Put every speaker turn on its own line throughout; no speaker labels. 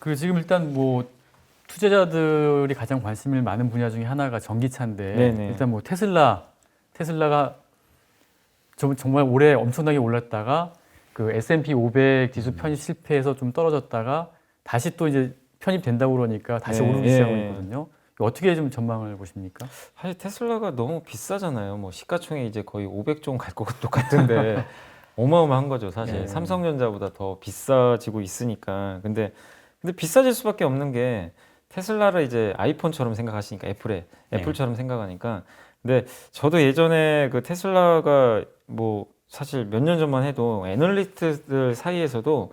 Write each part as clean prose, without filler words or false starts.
그 지금 일단 뭐 투자자들이 가장 관심을 많은 분야 중에 하나가 전기차인데
네네.
일단 뭐 테슬라가 정말 올해 엄청나게 올랐다가 그 S&P 500 지수 편입 실패해서 좀 떨어졌다가 다시 또 이제 편입된다고 그러니까 다시
네,
오르기
예.
시작하고 있거든요. 어떻게 좀 전망을 보십니까?
사실 테슬라가 너무 비싸잖아요. 뭐 시가총액 이제 거의 500조 갈 것 똑같은데 어마어마한 거죠, 사실.
네.
삼성전자보다 더 비싸지고 있으니까. 근데 비싸질 수밖에 없는 게 테슬라를 이제 아이폰처럼 생각하시니까 애플처럼 생각하니까. 근데 저도 예전에 그 테슬라가 뭐 사실 몇 년 전만 해도 애널리스트들 사이에서도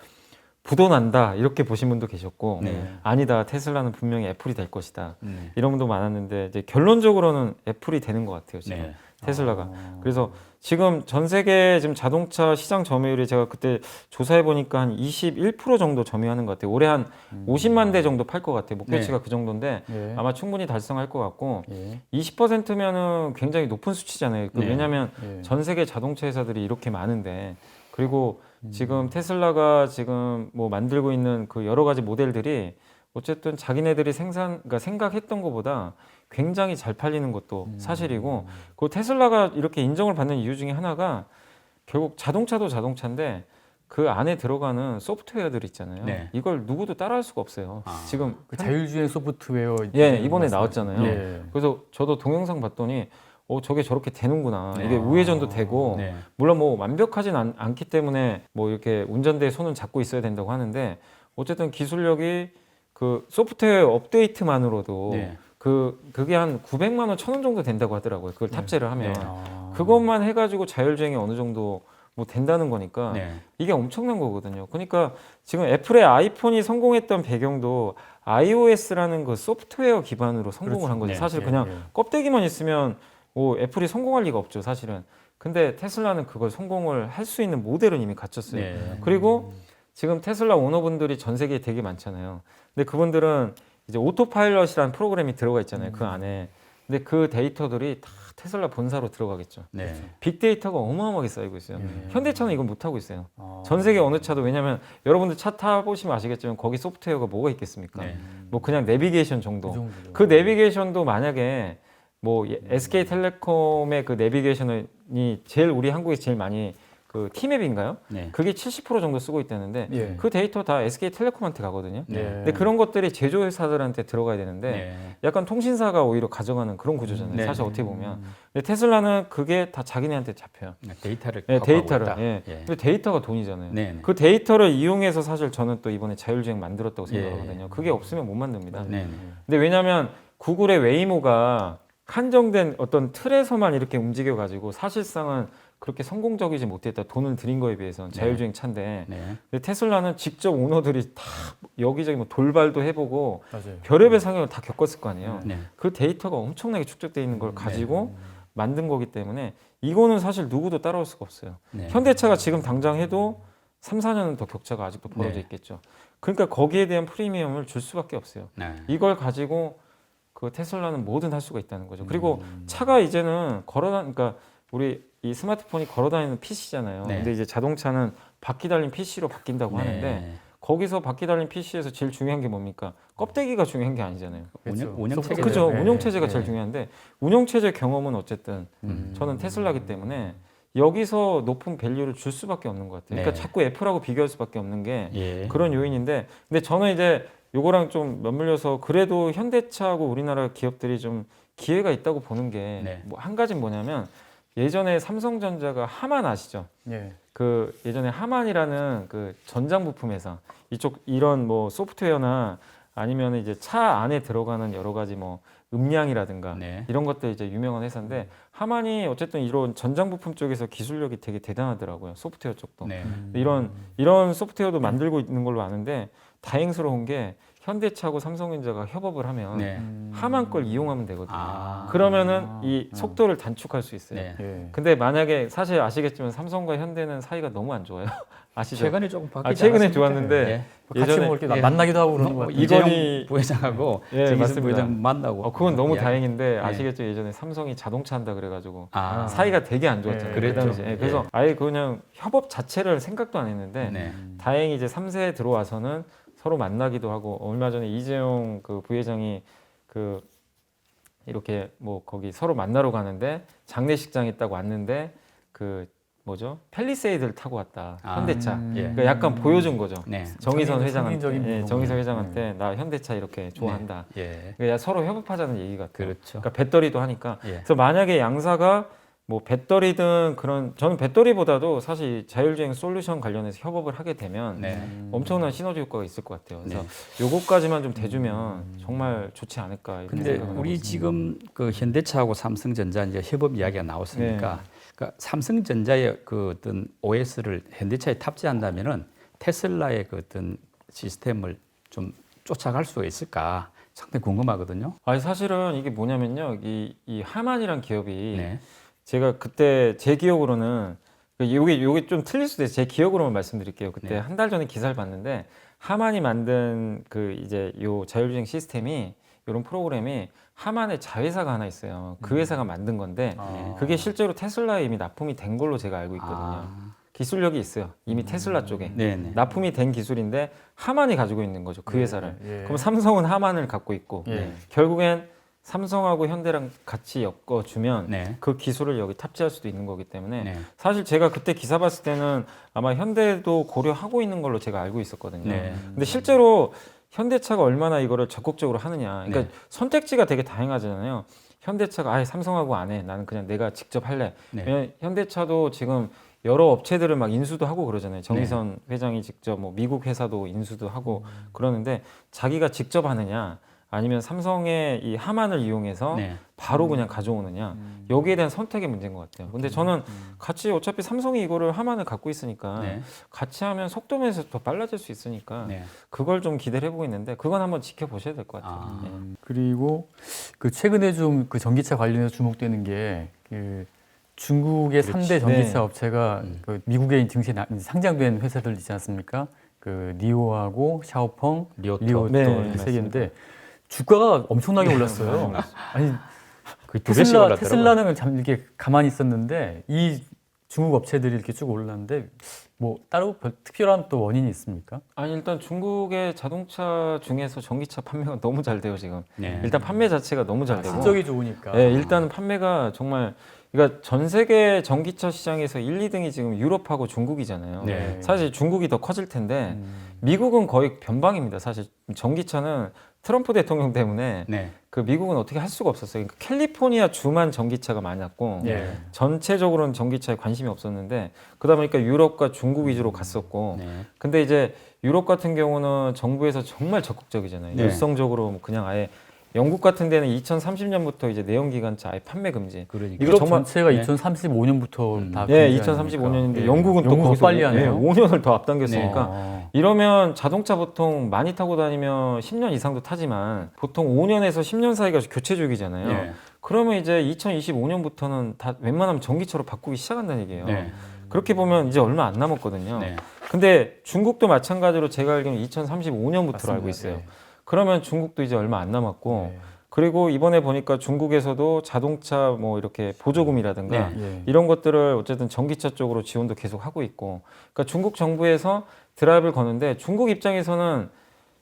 부도난다 이렇게 보신 분도 계셨고
네.
아니다 테슬라는 분명히 애플이 될 것이다
네.
이런 분도 많았는데 이제 결론적으로는 애플이 되는 것 같아요 지금
네.
테슬라가. 그래서 지금 전 세계 지금 자동차 시장 점유율이 제가 그때 조사해 보니까 한 21% 정도 점유하는 것 같아요. 올해 한 50만 대 정도 팔 것 같아요. 목표치가 그 정도인데
예.
아마 충분히 달성할 것 같고
예.
20%면은 굉장히 높은 수치잖아요.
네.
왜냐하면
예.
전 세계 자동차 회사들이 이렇게 많은데 그리고 지금 테슬라가 지금 뭐 만들고 있는 그 여러 가지 모델들이 어쨌든 자기네들이 그러니까 생각했던 것보다 굉장히 잘 팔리는 것도 사실이고 그 테슬라가 이렇게 인정을 받는 이유 중에 하나가 결국 자동차도 자동차인데 그 안에 들어가는 소프트웨어들 있잖아요.
네.
이걸 누구도 따라할 수가 없어요. 지금
그 자율주행 소프트웨어
이번에
말씀하시는
나왔잖아요.
예.
그래서 저도 동영상 봤더니 저게 저렇게 되는구나. 이게 우회전도 되고
네.
물론 뭐 완벽하진 않기 때문에 뭐 이렇게 운전대에 손은 잡고 있어야 된다고 하는데 어쨌든 기술력이 그 소프트웨어 업데이트만으로도
네.
그게 한 900만 원, 1,000원 정도 된다고 하더라고요. 그걸 탑재를 하면
네.
그것만 해가지고 자율주행이 어느 정도 뭐 된다는 거니까
네.
이게 엄청난 거거든요. 그러니까 지금 애플의 아이폰이 성공했던 배경도 iOS라는 그 소프트웨어 기반으로 성공을 한 거죠.
네.
사실
예,
그냥
예.
껍데기만 있으면 뭐 애플이 성공할 리가 없죠, 사실은. 근데 테슬라는 그걸 성공을 할 수 있는 모델은 이미 갖췄어요.
네.
그리고 지금 테슬라 오너분들이 전 세계에 되게 많잖아요. 근데 그분들은 이제 오토파일럿이라는 프로그램이 들어가 있잖아요, 그 안에. 근데 그 데이터들이 다 테슬라 본사로 들어가겠죠.
네.
빅데이터가 어마어마하게 쌓이고 있어요. 현대차는 이건 못하고 있어요.
아.
전 세계 어느 차도 왜냐하면 여러분들 차 타보시면 아시겠지만 거기 소프트웨어가 뭐가 있겠습니까?
네.
뭐 그냥 내비게이션 정도.
그 정도죠.
그 내비게이션도 만약에 뭐 SK텔레콤의 그 내비게이션이 제일 우리 한국에 제일 많이 그 티맵인가요?
네.
그게 70% 정도 쓰고 있다는데
예.
그 데이터 다 SK텔레콤한테 가거든요.
네.
근데 그런 것들이 제조회사들한테 들어가야 되는데
네.
약간 통신사가 오히려 가져가는 그런 구조잖아요.
네.
사실 어떻게 보면. 근데 테슬라는 그게 다 자기네한테 잡혀요.
데이터를
네,
갖고
데이터를.
있다.
예.
예.
근데 데이터가 돈이잖아요.
네. 네.
그 데이터를 이용해서 사실 저는 또 이번에 자율주행 만들었다고
예.
생각하거든요. 그게 없으면 못 만듭니다.
네. 네.
근데 왜냐하면 구글의 웨이모가 한정된 어떤 틀에서만 이렇게 움직여가지고 사실상은 그렇게 성공적이지 못했다. 돈을 들인 거에 비해서는 자율주행 차인데
네.
근데 테슬라는 직접 오너들이 다 여기저기 뭐 돌발도 해보고
맞아요.
별의별 상황을 다 겪었을 거 아니에요.
네.
그 데이터가 엄청나게 축적되어 있는 걸 가지고 만든 거기 때문에 이거는 사실 누구도 따라올 수가 없어요.
네.
현대차가 지금 당장 해도 3, 4년은 더 격차가 아직도 벌어져
네.
있겠죠. 그러니까 거기에 대한 프리미엄을 줄 수밖에 없어요.
네.
이걸 가지고 그 테슬라는 뭐든 할 수가 있다는 거죠. 그리고 차가 이제는 그러니까 우리 이 스마트폰이 걸어다니는 PC잖아요.
네.
근데 이제 자동차는 바퀴 달린 PC로 바뀐다고 하는데
네.
거기서 바퀴 달린 PC에서 제일 중요한 게 뭡니까? 껍데기가 중요한 게 아니잖아요.
운영 체계.
그죠?
네.
운영 체제가
네.
제일 중요한데 운영 체제 경험은 어쨌든 저는 테슬라기 때문에 여기서 높은 밸류를 줄 수밖에 없는 것 같아요. 그러니까
네.
자꾸 애플하고 비교할 수밖에 없는 게
예.
그런 요인인데, 근데 저는 이제 요거랑 좀 맞물려서 그래도 현대차하고 우리나라 기업들이 좀 기회가 있다고 보는 게
네.
뭐 한 가지는 뭐냐면 예전에 삼성전자가 하만 아시죠?
예.
그 예전에 하만이라는 그 전장 부품 회사 이쪽 이런 뭐 소프트웨어나 아니면 이제 차 안에 들어가는 여러 가지 뭐 음량이라든가
네.
이런 것들 이제 유명한 회사인데 하만이 어쨌든 이런 전장 부품 쪽에서 기술력이 되게 대단하더라고요. 소프트웨어 쪽도.
네.
이런 소프트웨어도 만들고 있는 걸로 아는데 다행스러운 게 현대차하고 삼성전자가 협업을 하면
네.
하만 걸 이용하면 되거든요.
아.
그러면은 이 속도를 단축할 수 있어요.
네.
예.
근데 만약에 사실 아시겠지만 삼성과 현대는 사이가 너무 안 좋아요. 아시죠?
최근에 조금 바뀌지
최근에
않았습니까?
좋았는데
예.
같이
예전에-
뭐 이렇게
예.
만나기도 하고 그러는 것 같아요.
이건희-
이재용 부회장하고
예,
정기순
맞습니다.
부회장 만나고.
그건 너무
이야기.
다행인데 아시겠죠? 예전에 삼성이 자동차 한다 그래가지고
아.
사이가 되게 안 좋았잖아요.
예,
그 당시에.
그랬죠.
그래서
예.
아예 그냥 협업 자체를 생각도 안 했는데
네.
다행히 이제 3세에 들어와서는 서로 만나기도 하고 얼마 전에 이재용 그 부회장이 그 이렇게 뭐 거기 서로 만나러 가는데 장례식장 있다고 왔는데 그 뭐죠? 팰리세이드를 타고 왔다. 현대차.
예.
그러니까 약간 보여준 거죠.
네.
정의선
상징적인
회장한테,
부분이네.
정의선 회장한테 나 현대차 이렇게 좋아한다.
예.
그러니까 서로 협업하자는 얘기 같아요.
그렇죠.
그러니까 배터리도 하니까.
예.
그래서 만약에 양사가 뭐 배터리든 그런 저는 배터리보다도 사실 자율주행 솔루션 관련해서 협업을 하게 되면
네.
엄청난 시너지 효과가 있을 것 같아요. 그래서
네.
요거까지만 좀 대주면 정말 좋지 않을까 이렇게
근데
생각을 하고
우리
있습니다.
지금 그 현대차하고 삼성전자 이제 협업 이야기가 나왔으니까
네.
그러니까 삼성전자의 그 어떤 OS를 현대차에 탑재한다면은 테슬라의 그 어떤 시스템을 좀 쫓아갈 수가 있을까 상당히 궁금하거든요.
아니 사실은 이게 뭐냐면요, 이 하만이란 기업이
네.
제가 그때 제 기억으로는 요게 좀 틀릴 수도 있어요. 제 기억으로만 말씀드릴게요. 그때
네.
한 달 전에 기사를 봤는데 하만이 만든 그 이제 요 자율주행 시스템이 이런 프로그램이 하만의 자회사가 하나 있어요. 그 회사가 만든 건데 그게 실제로 테슬라에 이미 납품이 된 걸로 제가 알고 있거든요.
아.
기술력이 있어요. 이미 테슬라 쪽에
네네.
납품이 된 기술인데 하만이 가지고 있는 거죠. 그 회사를.
예.
그럼 삼성은 하만을 갖고 있고
예.
결국엔 삼성하고 현대랑 같이 엮어주면
네.
그 기술을 여기 탑재할 수도 있는 거기 때문에
네.
사실 제가 그때 기사 봤을 때는 아마 현대도 고려하고 있는 걸로 제가 알고 있었거든요.
네.
근데 실제로 현대차가 얼마나 이거를 적극적으로 하느냐. 그러니까
네.
선택지가 되게 다양하잖아요. 현대차가 아예 삼성하고 안 해. 나는 그냥 내가 직접 할래.
네.
왜냐면 현대차도 지금 여러 업체들을 막 인수도 하고 그러잖아요. 정의선 회장이 직접 뭐 미국 회사도 인수도 하고 그러는데 자기가 직접 하느냐 아니면 삼성의 이 하만을 이용해서
네.
바로 그냥 가져오느냐 여기에 대한 선택의 문제인 것 같아요. 근데 저는 같이 어차피 삼성이 이거를 하만을 갖고 있으니까
네.
같이 하면 속도면에서 더 빨라질 수 있으니까
네.
그걸 좀 기대를 해보고 있는데 그건 한번 지켜보셔야 될 것 같아요.
아.
네.
그리고 그 최근에 좀 그 전기차 관련해서 주목되는 게 그 중국의
그렇지.
3대 전기차
네.
업체가 그 미국에 증시에 상장된 회사들 있지 않습니까? 그 니오하고 샤오펑, 리오토
네,
이렇게 세 개인데 주가가 엄청나게 올랐어요. 아니
거의 두 배씩 올랐더라고요.
테슬라는 참 이렇게 가만히 있었는데 이 중국 업체들이 이렇게 쭉 올랐는데 뭐 따로 특별한 또 원인이 있습니까?
아니 일단 중국의 자동차 중에서 전기차 판매가 너무 잘 돼요 지금.
네.
일단 판매 자체가 너무 잘 되고.
실적이 좋으니까.
네, 일단 판매가 정말 그러니까 전 세계 전기차 시장에서 1, 2등이 지금 유럽하고 중국이잖아요.
네.
사실 중국이 더 커질 텐데 미국은 거의 변방입니다. 사실 전기차는 트럼프 대통령 때문에
네.
그 미국은 어떻게 할 수가 없었어요. 그러니까 캘리포니아 주만 전기차가 많았고
예.
전체적으로는 전기차에 관심이 없었는데 그러다 보니까 유럽과 중국 위주로 갔었고
네.
근데 이제 유럽 같은 경우는 정부에서 정말 적극적이잖아요.
네.
열성적으로 뭐 그냥 아예 영국 같은 데는 2030년부터 이제 내연기관차 아예 판매 금지.
그러니까.
이거
유럽
정말
전체가
네.
2035년부터 다
네,
금지
2035년인데
아닙니까?
영국은 또
영국은
거기서
빨리 하네요.
5년을 더 앞당겼으니까
어.
이러면 자동차 보통 많이 타고 다니면 10년 이상도 타지만 보통 5년에서 10년 사이가 교체 주기잖아요.
네.
그러면 이제 2025년부터는 다 웬만하면 전기차로 바꾸기 시작한다는 얘기예요.
네.
그렇게 보면 이제 얼마 안 남았거든요.
네.
근데 중국도 마찬가지로 제가 알기로는 2035년부터로
맞습니다.
알고 있어요.
네.
그러면 중국도 이제 얼마 안 남았고
네.
그리고 이번에 보니까 중국에서도 자동차 뭐 이렇게 보조금이라든가
네.
예.
이런 것들을 어쨌든 전기차 쪽으로 지원도 계속 하고 있고 그러니까 중국 정부에서 드라이브를 거는데 중국 입장에서는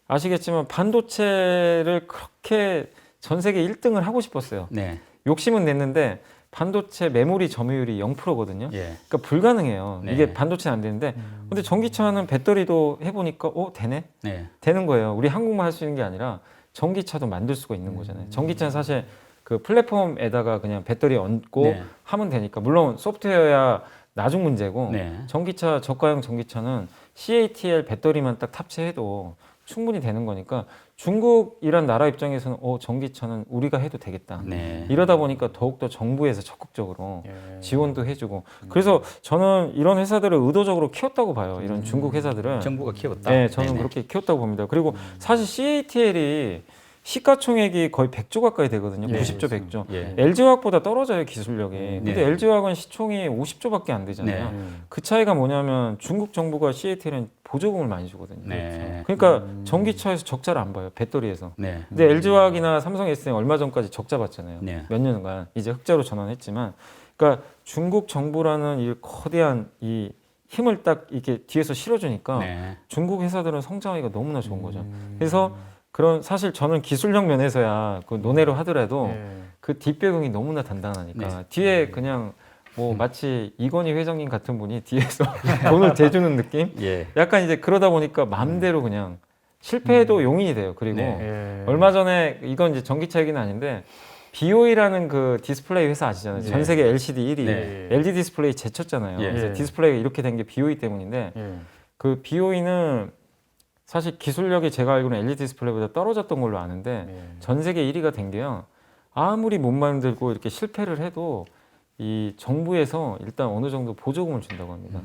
아시겠지만 반도체를 그렇게 전 세계 1등을 하고 싶었어요.
네.
욕심은 냈는데 반도체 메모리 점유율이 0%거든요.
예.
그러니까 불가능해요.
네.
이게 반도체는 안 되는데 근데 전기차는 배터리도 해보니까 되네?
네.
되는 거예요. 우리 한국만 할 수 있는 게 아니라 전기차도 만들 수가 있는 거잖아요. 전기차는 사실 그 플랫폼에다가 그냥 배터리 얹고
네.
하면 되니까 물론 소프트웨어야 나중 문제고
네.
전기차 저가형 전기차는 CATL 배터리만 딱 탑재해도 충분히 되는 거니까 중국이란 나라 입장에서는 전기차는 우리가 해도 되겠다.
네.
이러다 보니까 더욱더 정부에서 적극적으로
예.
지원도 해주고 그래서 저는 이런 회사들을 의도적으로 키웠다고 봐요. 이런 중국 회사들은
정부가 키웠다.
네, 저는
네네.
그렇게 키웠다고 봅니다. 그리고 사실 CATL이 시가총액이 거의 100조 가까이 되거든요.
예,
90조, 100조.
예.
LG화학보다 떨어져요, 기술력이. 근데
네.
LG화학은 시총이 50조밖에 안 되잖아요.
네.
그 차이가 뭐냐면 중국 정부가 CATL은 보조금을 많이 주거든요.
네.
그러니까 전기차에서 적자를 안 봐요, 배터리에서.
네.
근데 LG화학이나 삼성 SDI 얼마 전까지 적자 봤잖아요.
네.
몇 년간 이제 흑자로 전환했지만, 그러니까 중국 정부라는 이 거대한 이 힘을 딱 이렇게 뒤에서 실어주니까
네.
중국 회사들은 성장하기가 너무나 좋은 거죠. 그래서 그런 사실 저는 기술력 면에서야 그 논외로 하더라도
예.
그 뒷배경이 너무나 단단하니까
네.
뒤에 그냥 뭐 마치 이건희 회장님 같은 분이 뒤에서 돈을 대주는 느낌?
예.
약간 이제 그러다 보니까 마음대로 그냥 실패해도 용인이 돼요. 그리고
네.
예.
얼마 전에 이건 이제 전기차 얘기는 아닌데 BOE라는 그 디스플레이 회사 아시잖아요.
네.
전 세계 LCD 1위.
네.
LG 디스플레이 제쳤잖아요.
예.
그래서
예.
디스플레이가 이렇게 된 게 BOE 때문인데
예.
그 BOE는 사실 기술력이 제가 알기로는 LG 디스플레이보다 떨어졌던 걸로 아는데
예.
전 세계 1위가 된 게요. 아무리 못 만들고 이렇게 실패를 해도 이 정부에서 일단 어느 정도 보조금을 준다고 합니다.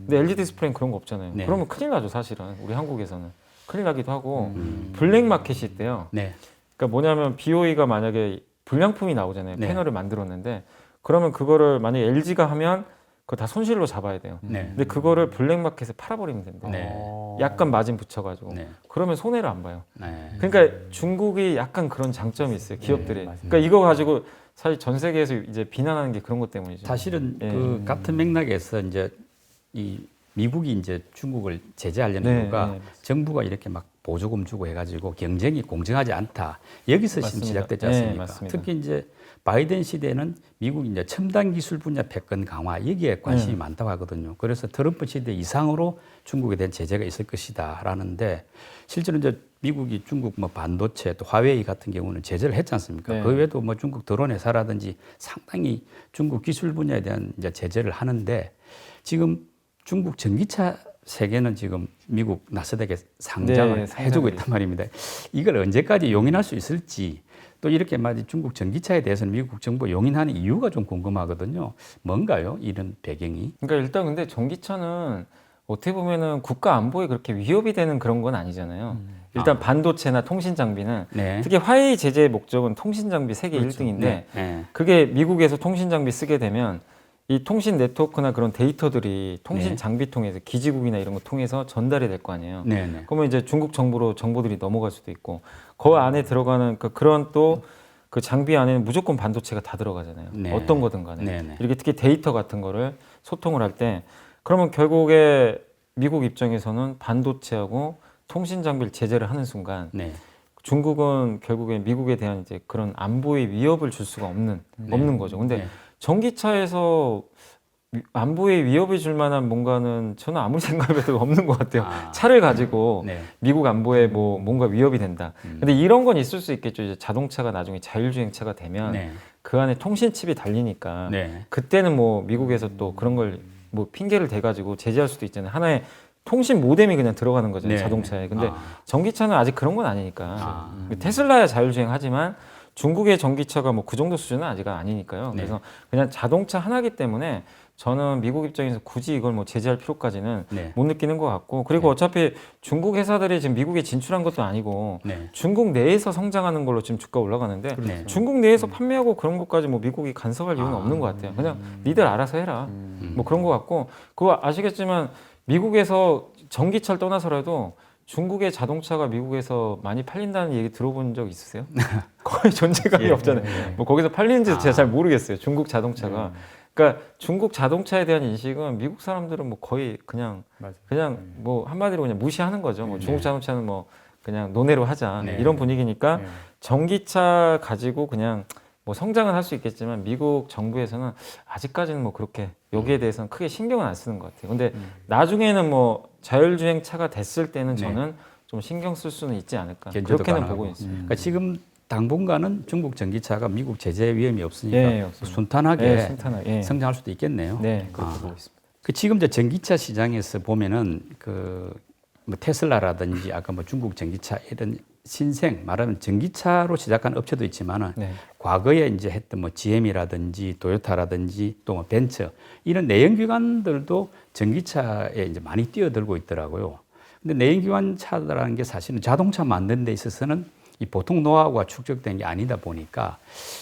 근데 LG 디스플레이는 그런 거 없잖아요.
네.
그러면 큰일 나죠, 사실은. 우리 한국에서는. 큰일 나기도 하고
음.
블랙 마켓이 있대요.
네.
그러니까 뭐냐면 BOE가 만약에 불량품이 나오잖아요.
네.
패널을 만들었는데 그러면 그거를 만약에 LG가 하면 그거 다 손실로 잡아야 돼요.
네.
근데 그거를 블랙 마켓에 팔아버리면 된대요.
네.
약간 마진 붙여가지고.
네.
그러면 손해를 안 봐요.
네.
그러니까 중국이 약간 그런 장점이 있어요. 기업들이.
맞습니다.
그러니까 이거 가지고 사실 전 세계에서 이제 비난하는 게 그런 것 때문이죠.
사실은
예.
그 같은 맥락에서 이제 이 미국이 이제 중국을 제재하려는
네,
이유가
네.
정부가 이렇게 막 보조금 주고 해가지고 경쟁이 공정하지 않다. 여기서 지금
맞습니다.
시작됐지
네,
않습니까?
맞습니다.
특히 이제 바이든 시대는 미국이 이제 첨단 기술 분야 패권 강화 여기에 관심이
네.
많다고 하거든요. 그래서 트럼프 시대 이상으로 중국에 대한 제재가 있을 것이다라는데 실제로 이제 미국이 중국 뭐 반도체 또 화웨이 같은 경우는 제재를 했지 않습니까?
네.
그 외에도 뭐 중국 드론 회사라든지 상당히 중국 기술 분야에 대한 이제 제재를 하는데 지금 중국 전기차 세계는 지금 미국 나스닥에 상장을
네,
해주고 있단 말입니다. 이걸 언제까지 용인할 수 있을지 또 이렇게 말이 중국 전기차에 대해서는 미국 정부 용인하는 이유가 좀 궁금하거든요. 뭔가요? 이런 배경이?
그러니까 일단 근데 전기차는 어떻게 보면은 국가 안보에 그렇게 위협이 되는 그런 건 아니잖아요. 일단 반도체나 통신 장비는
네.
특히 화웨이 제재의 목적은 통신 장비 세계
그렇죠.
1등인데
네. 네.
그게 미국에서 통신 장비 쓰게 되면 이 통신 네트워크나 그런 데이터들이 통신
네.
장비 통해서 기지국이나 이런 거 통해서 전달이 될 거 아니에요.
네. 네.
그러면 이제 중국 정부로 정보들이 넘어갈 수도 있고 그 안에 들어가는 그런 또 그 장비 안에는 무조건 반도체가 다 들어가잖아요.
네.
어떤 거든 간에.
네, 네.
이렇게 특히 데이터 같은 거를 소통을 할 때 그러면 결국에 미국 입장에서는 반도체하고 통신 장비를 제재를 하는 순간
네.
중국은 결국에 미국에 대한 이제 그런 안보의 위협을 줄 수가 없는 거죠. 근데
네.
전기차에서 안보에 위협을 줄 만한 뭔가는 저는 아무리 생각해도 없는 것 같아요.
아.
차를 가지고
네.
미국 안보에 뭐 뭔가 위협이 된다. 근데 이런 건 있을 수 있겠죠. 이제 자동차가 나중에 자율주행차가 되면
네.
그 안에 통신 칩이 달리니까
네.
그때는 뭐 미국에서 또 그런 걸 뭐 핑계를 대가지고 제재할 수도 있잖아요. 하나의 통신 모뎀이 그냥 들어가는 거잖아요.
네.
자동차에. 근데
아.
전기차는 아직 그런 건 아니니까.
아.
테슬라야 자율주행 하지만 중국의 전기차가 뭐 그 정도 수준은 아직 아니니까요.
네.
그래서 그냥 자동차 하나기 때문에 저는 미국 입장에서 굳이 이걸 뭐 제재할 필요까지는
네.
못 느끼는 것 같고 그리고 어차피 중국 회사들이 지금 미국에 진출한 것도 아니고
네.
중국 내에서 성장하는 걸로 지금 주가 올라가는데
네.
중국 내에서 판매하고 그런 것까지 뭐 미국이 간섭할 이유는 없는 것 같아요. 그냥 니들 알아서 해라. 뭐 그런 것 같고 그거 아시겠지만 미국에서 전기차를 떠나서라도 중국의 자동차가 미국에서 많이 팔린다는 얘기 들어본 적 있으세요? 거의 존재감이
예.
없잖아요. 뭐 거기서 팔리는지 제가 잘 모르겠어요. 중국 자동차가.
네.
그러니까 중국 자동차에 대한 인식은 미국 사람들은 뭐 거의 그냥
맞아요.
뭐 한마디로 그냥 무시하는 거죠. 뭐 중국
네.
자동차는 뭐 그냥 논외로 하자
네.
이런 분위기니까
네.
전기차 가지고 그냥 뭐 성장은 할 수 있겠지만 미국 정부에서는 아직까지는 뭐 그렇게 여기에 대해서는 크게 신경은 안 쓰는 것 같아요. 근데 나중에는 뭐 자율주행 차가 됐을 때는
네.
저는 좀 신경 쓸 수는 있지 않을까
견제도
그렇게는
가능하고.
보고 있습니다.
그러니까 지금 당분간은 중국 전기차가 미국 제재 위험이 없으니까
예, 없습니다.
순탄하게
예, 순탄하게. 예.
성장할 수도 있겠네요.
네, 그렇게
아.
보고 있습니다.
그 지금 이제 전기차 시장에서 보면은 그 뭐 테슬라라든지 아까 뭐 중국 전기차 이런 신생 말하면 전기차로 시작한 업체도 있지만은
네.
과거에 이제 했던 뭐 GM이라든지 토요타라든지 또 뭐 벤처 이런 내연기관들도 전기차에 이제 많이 뛰어들고 있더라고요. 근데 내연기관 차라는 게 사실은 자동차 만드는 데 있어서는 이 보통 노하우가 축적된 게 아니다 보니까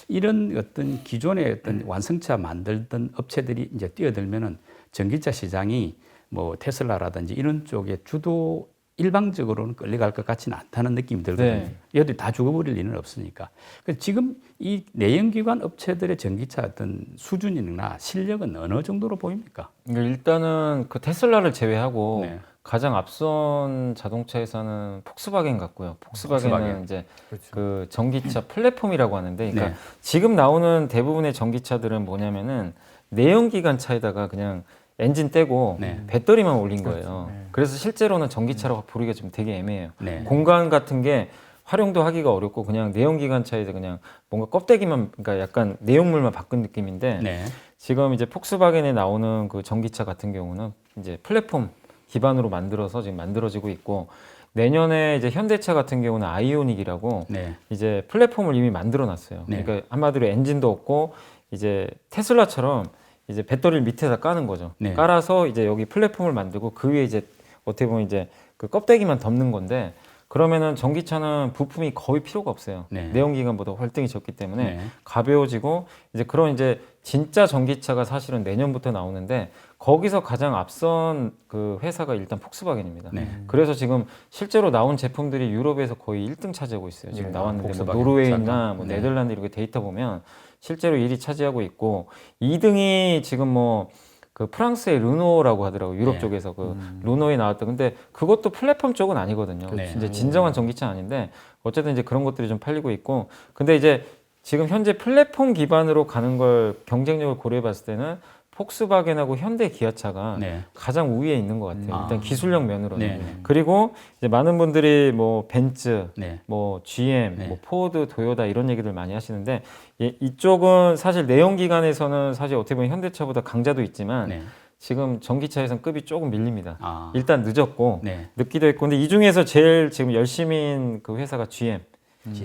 이런 어떤 기존의 어떤 완성차 만들던 업체들이 이제 뛰어들면은 전기차 시장이 뭐 테슬라라든지 이런 쪽에 주도 일방적으로는 끌려갈 것 같지는 않다는 느낌이 들거든요.
네.
얘들이 다 죽어버릴 일은 없으니까. 그래서 지금 이 내연기관 업체들의 전기차 어떤 수준이나 실력은 어느 정도로 보입니까?
그러니까 일단은 그 테슬라를 제외하고
네.
가장 앞선 자동차 회사는 폭스바겐 같고요. 폭스바겐은
폭스바겐.
이제
그렇죠.
그 전기차 플랫폼이라고 하는데, 그러니까
네.
지금 나오는 대부분의 전기차들은 뭐냐면은 내연기관 차에다가 그냥 엔진 떼고
네.
배터리만 올린 거예요.
네.
그래서 실제로는 전기차라고 부르기가 좀 되게 애매해요.
네.
공간 같은 게 활용도 하기가 어렵고 그냥 내연기관 차에서 그냥 뭔가 껍데기만, 그러니까 약간 내용물만 바꾼 느낌인데,
네.
지금 이제 폭스바겐에 나오는 그 전기차 같은 경우는 이제 플랫폼 기반으로 만들어서 지금 만들어지고 있고, 내년에 이제 현대차 같은 경우는 아이오닉이라고
네.
이제 플랫폼을 이미 만들어 놨어요.
네.
그러니까 한마디로 엔진도 없고 이제 테슬라처럼 이제 배터리를 밑에다 까는 거죠.
네.
깔아서 이제 여기 플랫폼을 만들고 그 위에 이제 어떻게 보면 이제 그 껍데기만 덮는 건데, 그러면은 전기차는 부품이 거의 필요가 없어요.
네.
내연기관보다 활동이 적기 때문에
네.
가벼워지고, 이제 그런 이제 진짜 전기차가 사실은 내년부터 나오는데, 거기서 가장 앞선 그 회사가 일단 폭스바겐입니다.
네.
그래서 지금 실제로 나온 제품들이 유럽에서 거의 1등 차지하고 있어요. 지금
네.
나왔는데 뭐
폭스바겐
노르웨이나 뭐
네.
네덜란드 이렇게 데이터 보면 실제로 1위 차지하고 있고, 2등이 지금 뭐 그 프랑스의 르노라고 하더라고요. 유럽
네.
쪽에서 그 르노에 나왔던. 근데 그것도 플랫폼 쪽은 아니거든요.
네.
이제 진정한 전기차 아닌데 어쨌든 이제 그런 것들이 좀 팔리고 있고, 근데 이제 지금 현재 플랫폼 기반으로 가는 걸 경쟁력을 고려해 봤을 때는 폭스바겐하고 현대 기아차가
네.
가장 우위에 있는 것 같아요. 일단 기술력 면으로는.
네. 네.
그리고 이제 많은 분들이 뭐 벤츠,
네.
뭐 GM,
네.
뭐 포드, 도요타 이런 얘기들 많이 하시는데, 이쪽은 사실 내연기관에서는 사실 어떻게 보면 현대차보다 강자도 있지만
네.
지금 전기차에선 급이 조금 밀립니다.
아.
일단 늦었고
네.
늦기도 했고, 근데 이 중에서 제일 지금 열심인 그 회사가 GM.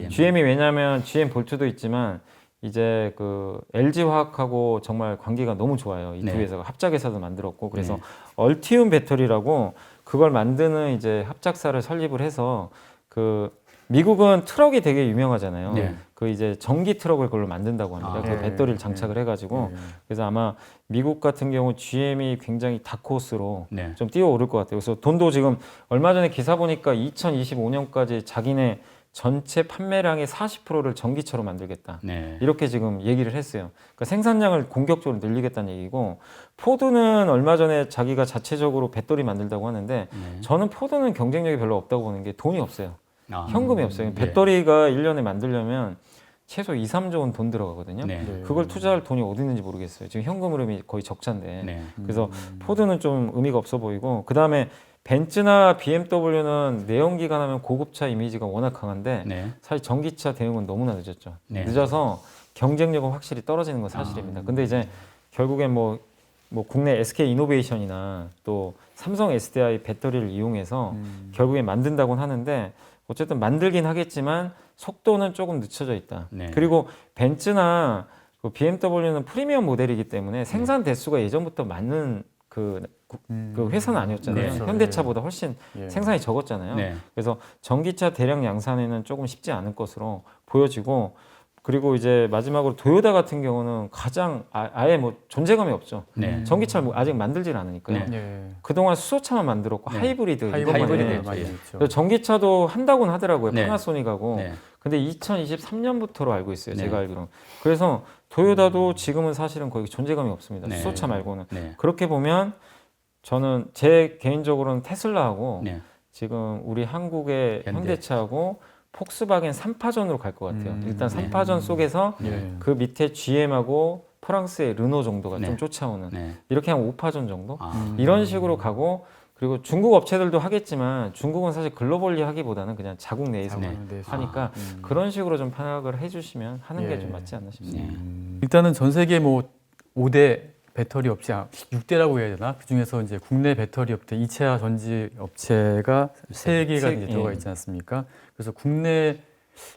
GM이 왜냐하면 GM 볼트도 있지만 이제 그 LG 화학하고 정말 관계가 너무 좋아요. 이 두
네.
회사가 합작회사도 만들었고, 그래서
네.
얼티움 배터리라고 그걸 만드는 이제 합작사를 설립을 해서, 그 미국은 트럭이 되게 유명하잖아요.
네.
그 이제 전기 트럭을 그걸로 만든다고 합니다.
아,
그
네.
배터리를 장착을 해가지고. 그래서 아마 미국 같은 경우 GM이 굉장히 다크호스로
네.
좀 뛰어오를 것 같아요. 그래서 돈도 지금 얼마 전에 기사 보니까 2025년까지 자기네 전체 판매량의 40%를 전기차로 만들겠다.
네.
이렇게 지금 얘기를 했어요. 그러니까 생산량을 공격적으로 늘리겠다는 얘기고, 포드는 얼마 전에 자기가 자체적으로 배터리 만들다고 하는데,
네.
저는 포드는 경쟁력이 별로 없다고 보는 게 돈이 없어요.
아.
현금이 없어요.
네.
배터리가 1년에 만들려면 최소 2, 3조 원 돈 들어가거든요.
네.
네.
그걸 투자할 돈이 어디 있는지 모르겠어요. 지금 현금 흐름이 거의 적자인데.
네.
그래서 포드는 좀 의미가 없어 보이고, 그 다음에 벤츠나 BMW는 내연기관 하면 고급차 이미지가 워낙 강한데
네.
사실 전기차 대응은 너무나 늦었죠.
네.
늦어서 경쟁력은 확실히 떨어지는 건 사실입니다. 근데 이제 결국엔 뭐 국내 SK 이노베이션이나 또 삼성 SDI 배터리를 이용해서 결국에 만든다고는 하는데, 어쨌든 만들긴 하겠지만 속도는 조금 늦춰져 있다.
네.
그리고 벤츠나 그 BMW는 프리미엄 모델이기 때문에 생산 대수가 예전부터 많은 그 회사는 아니었잖아요.
네.
현대차보다 훨씬
예.
생산이 적었잖아요.
네.
그래서 전기차 대량 양산에는 조금 쉽지 않을 것으로 보여지고, 그리고 이제 마지막으로 도요타 같은 경우는 가장 아예 뭐 존재감이 없죠.
네.
전기차를 뭐 아직 만들질 않으니까요.
네.
예.
그동안 수소차만 만들었고
네.
하이브리드
하이브리드
이것만
많이
예.
있죠.
그래서 전기차도 한다고는 하더라고요.
네.
파나소닉하고.
네.
근데 2023년부터로 알고 있어요.
네.
제가 알기로는. 그래서 도요타도 지금은 사실은 거의 존재감이 없습니다.
네.
수소차 말고는.
네.
그렇게 보면 저는 제 개인적으로는 테슬라하고
네.
지금 우리 한국의
현대.
현대차하고 폭스바겐 3파전으로 갈 것 같아요. 일단
네.
3파전 속에서
예.
그 밑에 GM하고 프랑스의 르노 정도가
네.
좀 쫓아오는,
네.
이렇게 한 5파전 정도?
아.
이런 식으로 가고, 그리고 중국 업체들도 하겠지만 중국은 사실 글로벌리 하기보다는 그냥 자국 내에서
네.
하니까 그런 식으로 좀 파악을 해주시면 하는 게
예.
좀 맞지 않나 싶습니다.
네.
일단은 전 세계 뭐 5대 배터리 업체, 6대라고 해야 되나? 그 중에서 이제 국내 배터리 업체, 이체화 전지 업체가 3개가 이제 들어가 있지 않습니까? 그래서 국내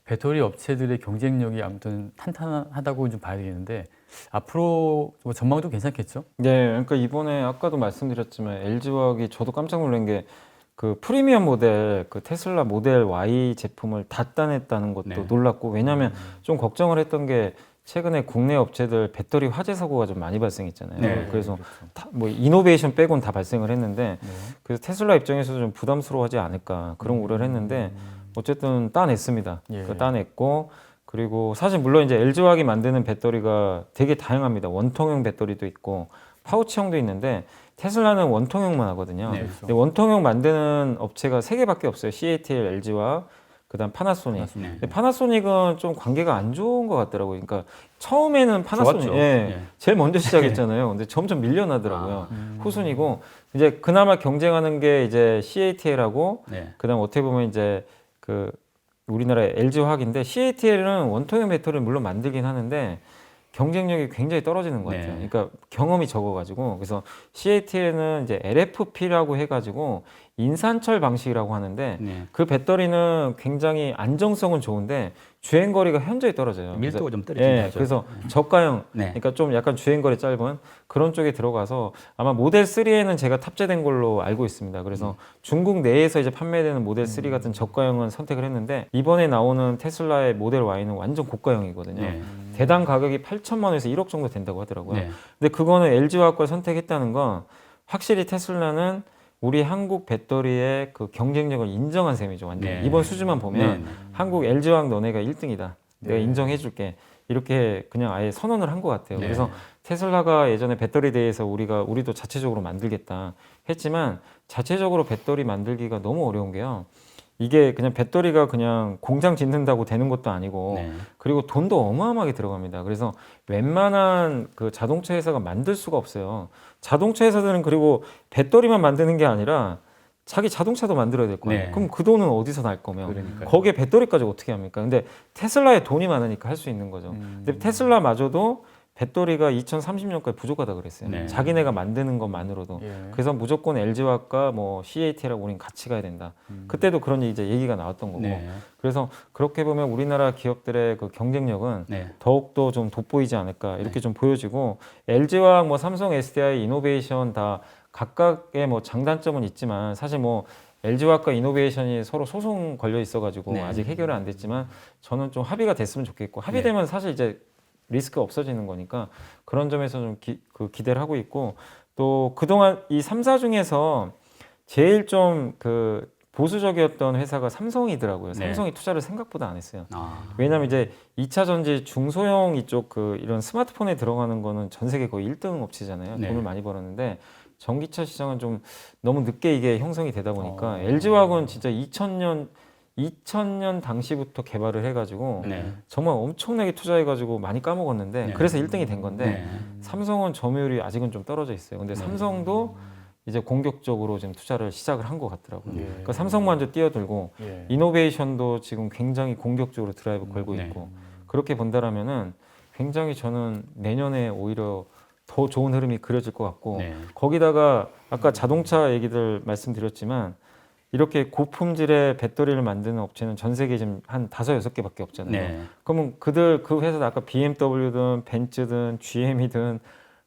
배터리 업체들의 경쟁력이 아무튼 탄탄하다고 좀 봐야 되겠는데, 앞으로 뭐 전망도 괜찮겠죠?
네, 그러니까 이번에 아까도 말씀드렸지만 LG화학이 저도 깜짝 놀란 게 그 프리미엄 모델, 그 테슬라 모델 Y 제품을 다 따냈다는 것도
네.
놀랐고, 왜냐하면 좀 걱정을 했던 게 최근에 국내 업체들 배터리 화재 사고가 좀 많이 발생했잖아요.
네.
그래서
그렇죠.
뭐 이노베이션 빼곤 다 발생을 했는데
네.
그래서 테슬라 입장에서도 좀 부담스러워하지 않을까 그런 우려를 했는데 어쨌든 따냈습니다.
예.
따냈고 그리고 사실 물론 이제 LG화학이 만드는 배터리가 되게 다양합니다. 원통형 배터리도 있고 파우치형도 있는데 테슬라는 원통형만 하거든요.
네.
근데 원통형 만드는 업체가 3개밖에 없어요. CATL, LG화학, 그다음 파나소닉.
네.
근데 파나소닉은 좀 관계가 안 좋은 것 같더라고요. 그러니까 처음에는 파나소닉
좋았죠.
예,
예.
제일 먼저 시작했잖아요. 근데 점점 밀려나더라고요.
아.
후순위고 이제 그나마 경쟁하는 게 이제 CATL하고
네.
그다음 어떻게 보면 이제 그 우리나라의 LG화학인데 CATL은 원통형 배터리를 물론 만들긴 하는데 경쟁력이 굉장히 떨어지는 것
네.
같아요. 그러니까 경험이 적어가지고 그래서 CATL은 이제 LFP라고 해가지고 인산철 방식이라고 하는데
네.
그 배터리는 굉장히 안정성은 좋은데 주행 거리가 현저히 떨어져요.
밀도가 좀
그래서,
떨어지는
예,
거죠.
그래서 저가형,
네.
그러니까 좀 약간 주행 거리 짧은 그런 쪽에 들어가서 아마 모델 3에는 제가 탑재된 걸로 알고 있습니다. 그래서 중국 내에서 이제 판매되는 모델 3 같은 저가형은 선택을 했는데 이번에 나오는 테슬라의 모델 Y는 완전 고가형이거든요.
네.
대당 가격이 8천만 원에서 1억 정도 된다고 하더라고요.
네.
근데 그거는 LG화학을 선택했다는 건 확실히 테슬라는 우리 한국 배터리의 그 경쟁력을 인정한 셈이죠. 완전
네.
이번 수주만 보면
네.
한국 LG화학 너네가 1등이다. 내가
네.
인정해줄게. 이렇게 그냥 아예 선언을 한 것 같아요.
네.
그래서 테슬라가 예전에 배터리 대회에서 우리도 자체적으로 만들겠다 했지만 자체적으로 배터리 만들기가 너무 어려운 게요. 이게 그냥 배터리가 그냥 공장 짓는다고 되는 것도 아니고
네.
그리고 돈도 어마어마하게 들어갑니다. 그래서 웬만한 그 자동차 회사가 만들 수가 없어요. 자동차 회사들은 그리고 배터리만 만드는 게 아니라 자기 자동차도 만들어야 될 거 아니에요.
네.
그럼 그 돈은 어디서 날 거면
그러니까요.
거기에 배터리까지 어떻게 합니까? 근데 테슬라에 돈이 많으니까 할 수 있는 거죠. 근데 테슬라마저도 배터리가 2030년까지 부족하다 그랬어요.
네.
자기네가 만드는 것만으로도.
예.
그래서 무조건 LG화학과 뭐 CATL하고 우린 같이 가야 된다. 그때도 그런 이제 얘기가 나왔던 거고.
네.
그래서 그렇게 보면 우리나라 기업들의 그 경쟁력은
네.
더욱더 좀 돋보이지 않을까 이렇게 좀 보여지고 LG화학, 뭐 삼성, SDI, 이노베이션 다 각각의 뭐 장단점은 있지만 사실 뭐 LG화학과 이노베이션이 서로 소송 걸려 있어가지고
네.
아직 해결은 안 됐지만 저는 좀 합의가 됐으면 좋겠고 합의되면 사실 이제 리스크가 없어지는 거니까 그런 점에서 좀 기대를 하고 있고 또 그동안 이 3사 중에서 제일 좀 그 보수적이었던 회사가 삼성이더라고요.
네.
삼성이 투자를 생각보다 안 했어요.
아.
왜냐하면 이제 2차 전지 중소형 이쪽 그 이런 스마트폰에 들어가는 거는 전 세계 거의 1등 업체잖아요.
네.
돈을 많이 벌었는데 전기차 시장은 좀 너무 늦게 이게 형성이 되다 보니까
어.
LG화학은 진짜 2000년 당시부터 개발을 해가지고
네.
정말 엄청나게 투자해가지고 많이 까먹었는데
네.
그래서 1등이 된 건데
네.
삼성은 점유율이 아직은 좀 떨어져 있어요. 근데 삼성도 이제 공격적으로 지금 투자를 시작을 한 것 같더라고요.
예.
그러니까 삼성 먼저 뛰어들고
예.
이노베이션도 지금 굉장히 공격적으로 드라이브 걸고
네.
있고 그렇게 본다라면은 굉장히 저는 내년에 오히려 더 좋은 흐름이 그려질 것 같고
네.
거기다가 아까 자동차 얘기들 말씀드렸지만 이렇게 고품질의 배터리를 만드는 업체는 전 세계에 지금 한 5-6개밖에 없잖아요.
네.
그러면 그 회사들 아까 BMW든 벤츠든 GM이든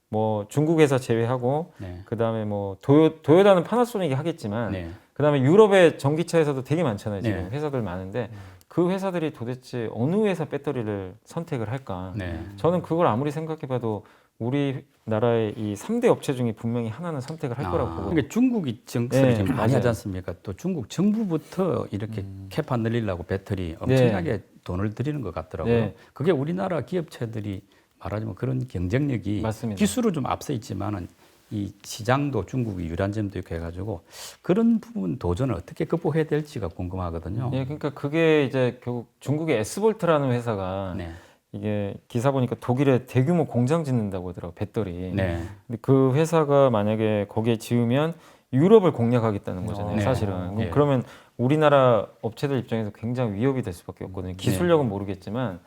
뭐 중국 회사 제외하고
네.
그다음에 뭐 도요타는 파나소닉이 하겠지만
네.
그다음에 유럽의 전기차 회사도 되게 많잖아요. 지금
네.
회사들 많은데 그 회사들이 도대체 어느 회사 배터리를 선택을 할까?
네.
저는 그걸 아무리 생각해봐도 우리나라의 이 3대 업체 중에 분명히 하나는 선택을 할 거라고 보고.
그러니까 중국이 정책을
네,
지금 많이
맞아요.
하지 않습니까? 또 중국 정부부터 이렇게 캐파 늘리려고 배터리 엄청나게 돈을 들이는 것 같더라고요.
네.
그게 우리나라 기업체들이 말하자면 그런 경쟁력이
맞습니다.
기술은 좀 앞서 있지만은 이 시장도 중국이 유리한 점도 있고 해가지고 그런 부분 도전을 어떻게 극복해야 될지가 궁금하거든요.
예, 그러니까 그게 이제 결국 중국의 S볼트라는 회사가
네.
이게 기사 보니까 독일에 대규모 공장 짓는다고 하더라고 배터리.
네.
근데 그 회사가 만약에 거기에 지으면 유럽을 공략하겠다는 거잖아요.
네.
사실은.
예.
그러면 우리나라 업체들 입장에서 굉장히 위협이 될 수밖에 없거든요. 기술력은 모르겠지만,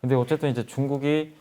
근데 어쨌든 이제 중국이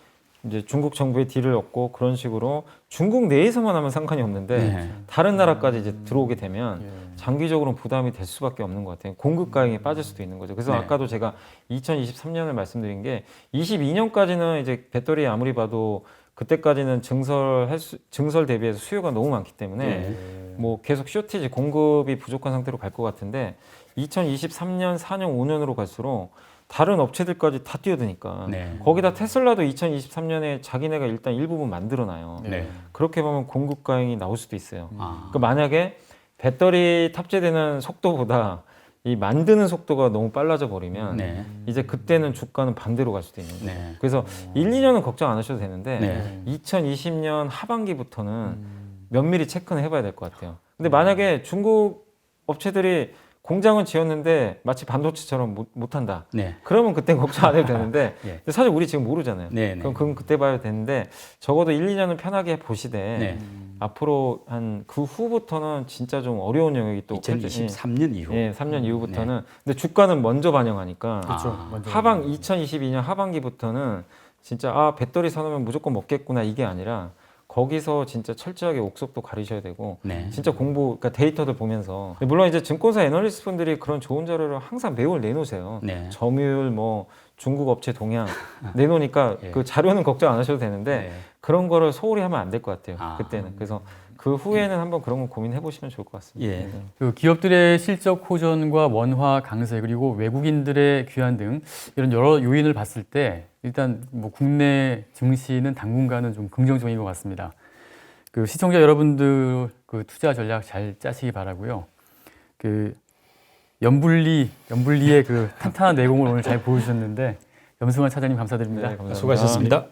이제 중국 정부의 딜을 얻고 그런 식으로 중국 내에서만 하면 상관이 없는데
네.
다른 나라까지 이제 들어오게 되면
예.
장기적으로는 부담이 될 수밖에 없는 것 같아요. 공급 가격에 빠질 수도 있는 거죠. 그래서
네.
아까도 제가 2023년을 말씀드린 게 22년까지는 이제 배터리 아무리 봐도 그때까지는 증설 대비해서 수요가 너무 많기 때문에
네.
뭐 계속 쇼티지 공급이 부족한 상태로 갈 것 같은데 2023년, 4년, 5년으로 갈수록 다른 업체들까지 다 뛰어드니까
네.
거기다 테슬라도 2023년에 자기네가 일단 일부분 만들어놔요.
네.
그렇게 보면 공급 과잉이 나올 수도 있어요.
아.
그러니까 만약에 배터리 탑재되는 속도보다 이 만드는 속도가 너무 빨라져 버리면
네.
이제 그때는 주가는 반대로 갈 수도 있는 거예요.
네.
그래서 1, 2년은 걱정 안 하셔도 되는데
네.
2020년 하반기부터는 면밀히 체크는 해봐야 될 것 같아요. 근데 만약에 중국 업체들이 공장은 지었는데 마치 반도체처럼 못한다.
네.
그러면 그땐 걱정 안 해도 되는데
예.
근데 사실 우리 지금 모르잖아요.
네, 네.
그럼 그때 봐야 되는데 적어도 1, 2년은 편하게 보시되
네.
앞으로 한 그 후부터는 진짜 좀 어려운 영역이 또
2023년 이후.
예, 3년 이후부터는 근데 주가는 먼저 반영하니까
그렇죠.
아.
먼저.
2022년 하반기부터는 진짜 아 배터리 사놓으면 무조건 먹겠구나 이게 아니라 거기서 진짜 철저하게 옥석도 가리셔야 되고
네.
진짜 공부, 그러니까 데이터들 보면서 물론 이제 증권사 애널리스트 분들이 그런 좋은 자료를 항상 매월 내놓으세요.
네.
점유율, 뭐 중국 업체 동향 내놓으니까
예.
그 자료는 걱정 안 하셔도 되는데
네.
그런 거를 소홀히 하면 안 될 것 같아요.
아.
그때는 그래서 그 후에는 한번 그런 거 고민해 보시면 좋을 것 같습니다.
예.
네.
그 기업들의 실적 호전과 원화 강세 그리고 외국인들의 귀환 등 이런 여러 요인을 봤을 때 일단 뭐 국내 증시는 당분간은 좀 긍정적인 것 같습니다. 그 시청자 여러분들 그 투자 전략 잘 짜시기 바라고요. 그 연불리의 그 탄탄한 내공을 오늘 잘 보여주셨는데 염승환 차장님 감사드립니다.
네, 감사합니다.
수고하셨습니다.